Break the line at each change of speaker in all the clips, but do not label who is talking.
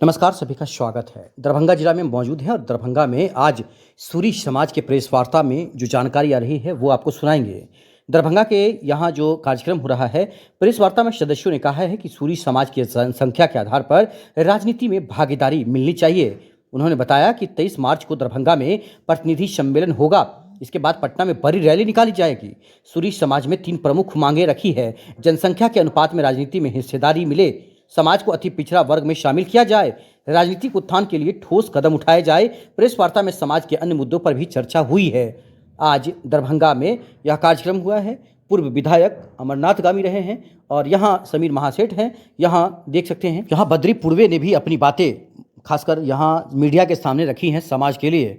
नमस्कार, सभी का स्वागत है। दरभंगा जिला में मौजूद हैं और दरभंगा में आज सूरी समाज के प्रेस वार्ता में जो जानकारी आ रही है वो आपको सुनाएंगे। दरभंगा के यहाँ जो कार्यक्रम हो रहा है, प्रेस वार्ता में सदस्यों ने कहा है कि सूरी समाज की जनसंख्या के आधार पर राजनीति में भागीदारी मिलनी चाहिए। उन्होंने बताया कि 23 मार्च को दरभंगा में प्रतिनिधि सम्मेलन होगा। इसके बाद पटना में बड़ी रैली निकाली जाएगी। सूरी समाज में 3 प्रमुख मांगे रखी है। जनसंख्या के अनुपात में राजनीति में हिस्सेदारी मिले, समाज को अति पिछड़ा वर्ग में शामिल किया जाए, राजनीतिक उत्थान के लिए ठोस कदम उठाए जाए। प्रेस वार्ता में समाज के अन्य मुद्दों पर भी चर्चा हुई है। आज दरभंगा में यह कार्यक्रम हुआ है। पूर्व विधायक अमरनाथ गामी रहे हैं और यहाँ समीर महासेठ हैं। यहाँ देख सकते हैं, यहाँ बद्री पूर्वे ने भी अपनी बातें खासकर यहाँ मीडिया के सामने रखी हैं समाज के लिए।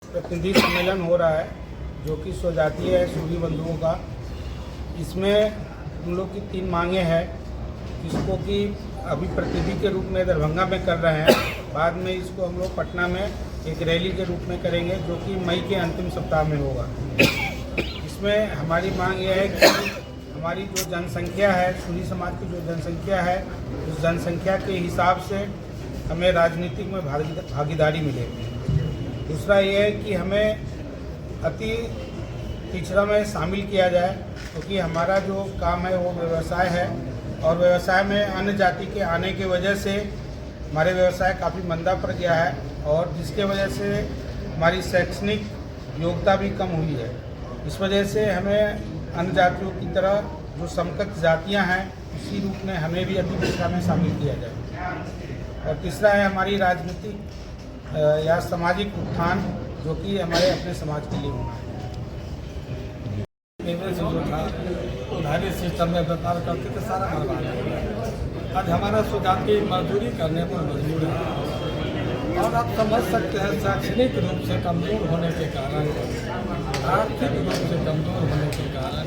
प्रतिनिधि सम्मेलन हो रहा है जो कि स्वजातीय है सूरी बंधुओं का। इसमें हम लोग की 3 मांगे हैं, जिसको कि अभी प्रतिनिधि के रूप में दरभंगा में कर रहे हैं। बाद में इसको हम लोग पटना में एक रैली के रूप में करेंगे, जो कि मई के अंतिम सप्ताह में होगा। इसमें हमारी मांग यह है कि हमारी जो जनसंख्या है, सूरी समाज की जो जनसंख्या है, उस जनसंख्या के हिसाब से हमें राजनीतिक में भागीदारी मिले। दूसरा ये है कि हमें अति पिछड़ा में शामिल किया जाए, क्योंकि हमारा जो काम है वो व्यवसाय है और व्यवसाय में अन्य जाति के आने की वजह से हमारे व्यवसाय काफ़ी मंदा पड़ गया है और जिसके वजह से हमारी शैक्षणिक योग्यता भी कम हुई है। इस वजह से हमें अन्य जातियों की तरह जो समकक्ष जातियां हैं उसी रूप में हमें भी अति पिछड़ा में शामिल किया जाए। और तीसरा है हमारी राजनीतिक या सामाजिक उत्थान, जो कि हमारे अपने समाज के लिए होना है।
जो था उधारी सिस्टम में व्यापार करते थे, सारा बर्बाद हो गया। आज हमारा सुजाती मजदूरी करने पर मजबूर है और आप समझ सकते हैं शैक्षणिक रूप से कमजोर होने के कारण, आर्थिक रूप से कमजोर होने के कारण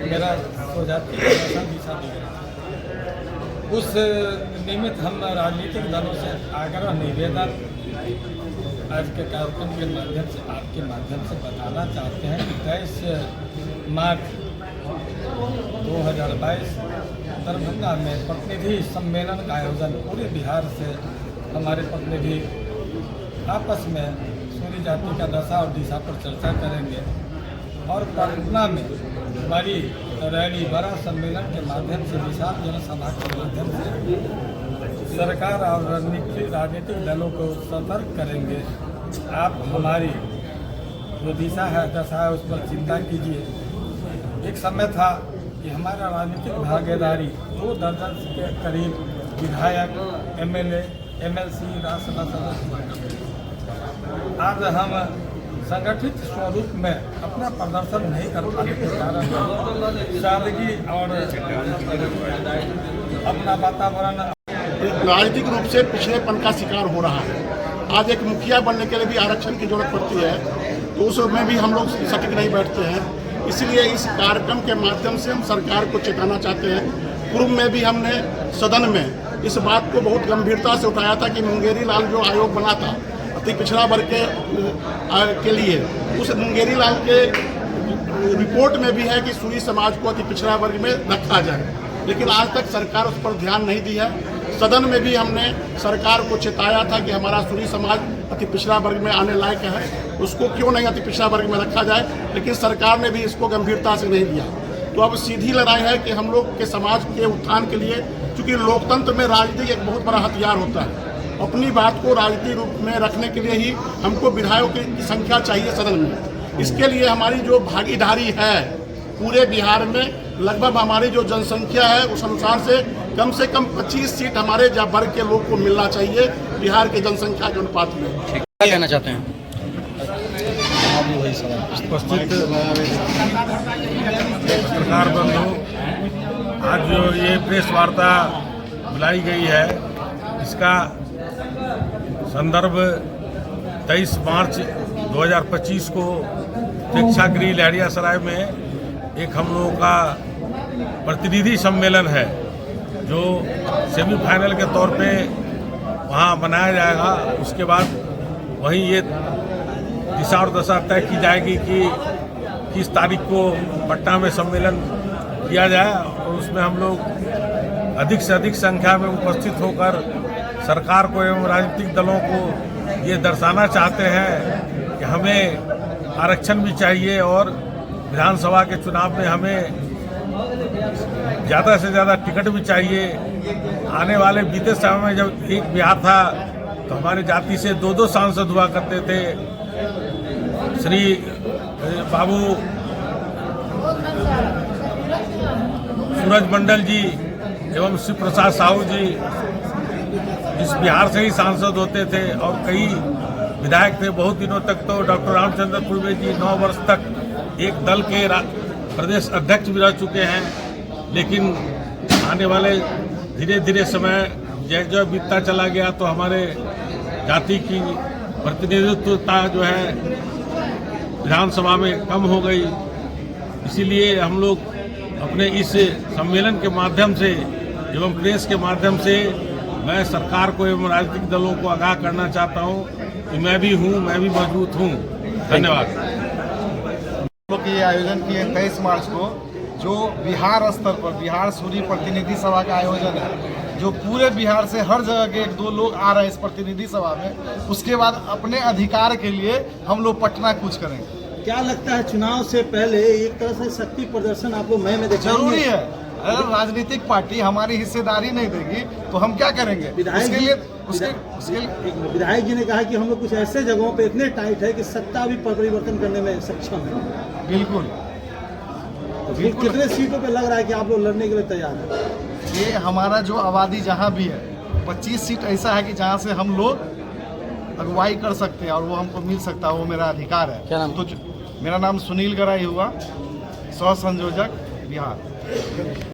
मेरा सुजाती का दिशा दिख रहा है। उस निमित्त हम राजनीतिक दलों से आग्रह निवेदन आज के कार्यक्रम के माध्यम से आपके माध्यम से बताना चाहते हैं कि 23 मार्च 2022 दरभंगा में प्रतिनिधि सम्मेलन का आयोजन पूरे बिहार से हमारे प्रतिनिधि आपस में सूरी जाति का दशा और दिशा पर चर्चा करेंगे और पटना में बड़ी रैली, बड़ा सम्मेलन के माध्यम से, विशाल जनसभा के माध्यम से सरकार और राजनीतिक दलों को सतर्क करेंगे। आप हमारी जो दिशा है, दशा है, उस पर चिंता कीजिए। एक समय था कि हमारा राजनीतिक भागीदारी 2 दर्जन के करीब विधायक, MLA, MLC, राज्यसभा सदस्य। आज हम संगठित स्वरूप में अपना प्रदर्शन नहीं कर पाने के कारण सादगी और अपना वातावरण
राजनीतिक रूप से पिछड़ेपन का शिकार हो रहा है। आज एक मुखिया बनने के लिए भी आरक्षण की जरूरत पड़ती है, तो उसमें भी हम लोग सटीक नहीं बैठते हैं। इसलिए इस कार्यक्रम के माध्यम से हम सरकार को चेताना चाहते हैं। पूर्व में भी हमने सदन में इस बात को बहुत गंभीरता से उठाया था कि मुंगेरी लाल जो आयोग बना था अति पिछड़ा वर्ग के लिए, उस मुंगेरी लाल के रिपोर्ट में भी है कि सूरी समाज को अति पिछड़ा वर्ग में रखा जाए, लेकिन आज तक सरकार उस पर ध्यान नहीं दी है। सदन में भी हमने सरकार को चेताया था कि हमारा सूरी समाज अति पिछड़ा वर्ग में आने लायक है, उसको क्यों नहीं अति पिछड़ा वर्ग में रखा जाए, लेकिन सरकार ने भी इसको गंभीरता से नहीं दिया। तो अब सीधी लड़ाई है कि हम लोग के समाज के उत्थान के लिए, चूँकि लोकतंत्र में राजनीति एक बहुत बड़ा हथियार होता है, अपनी बात को राजनीतिक रूप में रखने के लिए ही हमको विधायकों की संख्या चाहिए सदन में। इसके लिए हमारी जो भागीदारी है पूरे बिहार में, लगभग हमारी जो जनसंख्या है उस अनुसार से कम 25 सीट हमारे वर्ग के लोग को मिलना चाहिए बिहार की जनसंख्या के अनुपात में।
क्या कहना चाहते हैं?
उपस्थित सरकार बंधु, आज जो ये प्रेस वार्ता बुलाई गई है, इसका संदर्भ 23 मार्च 2025 को प्रेक्षागृह लहरियासराय में एक हम लोगों का प्रतिनिधि सम्मेलन है, जो सेमीफाइनल के तौर पे वहाँ बनाया जाएगा। उसके बाद वहीं ये दिशा और दशा तय की जाएगी कि किस तारीख को पटना में सम्मेलन किया जाए और उसमें हम लोग
अधिक से अधिक संख्या में उपस्थित होकर सरकार को एवं राजनीतिक दलों को ये दर्शाना चाहते हैं कि हमें आरक्षण भी चाहिए और विधानसभा के चुनाव में हमें ज़्यादा से ज़्यादा टिकट भी चाहिए। आने वाले बीते समय में जब एक बिहार था तो हमारे जाति से 2-2 सांसद हुआ करते थे। श्री बाबू सूरज मंडल जी एवं शिव प्रसाद साहू जी इस बिहार से ही सांसद होते थे और कई विधायक थे। बहुत दिनों तक तो डॉक्टर रामचंद्र पूर्वे जी 9 वर्ष तक एक दल के प्रदेश अध्यक्ष भी रह चुके हैं। लेकिन आने वाले धीरे धीरे समय जैसे बीतता चला गया तो हमारे जाति की प्रतिनिधित्वता जो है विधानसभा में कम हो गई। इसीलिए हम लोग अपने इस सम्मेलन के माध्यम से एवं प्रेस के माध्यम से मैं सरकार को एवं राजनीतिक दलों को आगाह करना चाहता हूं कि मैं भी हूं, मैं भी मजबूत हूं। धन्यवाद।
हम लोग ये आयोजन किए 23 मार्च को, जो बिहार स्तर पर बिहार सूरी प्रतिनिधि सभा का आयोजन है, जो पूरे बिहार से हर जगह के 1-2 लोग आ रहे हैं इस प्रतिनिधि सभा में। उसके बाद अपने अधिकार के लिए हम लोग पटना कूच करेंगे।
क्या लगता है चुनाव से पहले एक तरह से शक्ति प्रदर्शन आप लोग मई में देखेंगे?
जरूरी है। अगर राजनीतिक पार्टी हमारी हिस्सेदारी नहीं देगी तो हम क्या करेंगे?
विधायक जी ने कहा कि हम लोग कुछ ऐसे जगहों पे इतने टाइट है कि सत्ता भी परिवर्तन करने में सक्षम है।
बिल्कुल।
तो कितने सीटों पे लग रहा है कि आप लोग लड़ने के लिए तैयार हैं?
ये हमारा जो आबादी जहाँ भी है 25 सीट ऐसा है कि जहाँ से हम लोग अगुवाई कर सकते हैं और वो हमको मिल सकता है, वो मेरा अधिकार है।
क्या नाम?
तो मेरा नाम सुनील गराई हुआ, सह संयोजक बिहार।